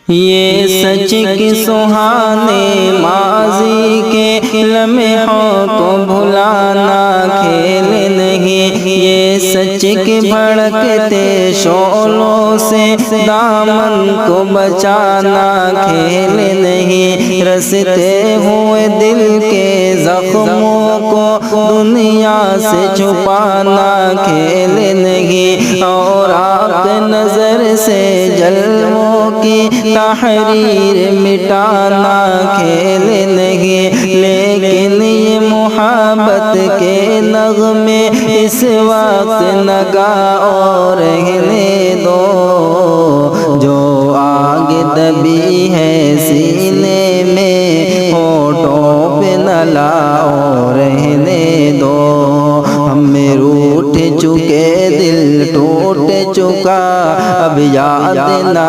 یہ سچ کی سہانے ماضی کے لمحوں کو بھلانا کھیل نہیں، یہ سچ کی بھڑکتے شعلوں سے دامن کو بچانا کھیل نہیں، رستے ہوئے دل کے زخموں کو دنیا سے چھپانا کھیل نہیں، اور آپ نظر سے جلووں کی تحریر مٹانا کھیل نہیں، لیکن یہ محبت کے نغمے اس وقت نگاہوں رہنے دو، جو آگ دبی ہے سینے میں ہونٹوں پہ نہ لاؤ رہنے دو، ہمیں روٹھ چکے دل ٹوٹ چکا اب یاد نہ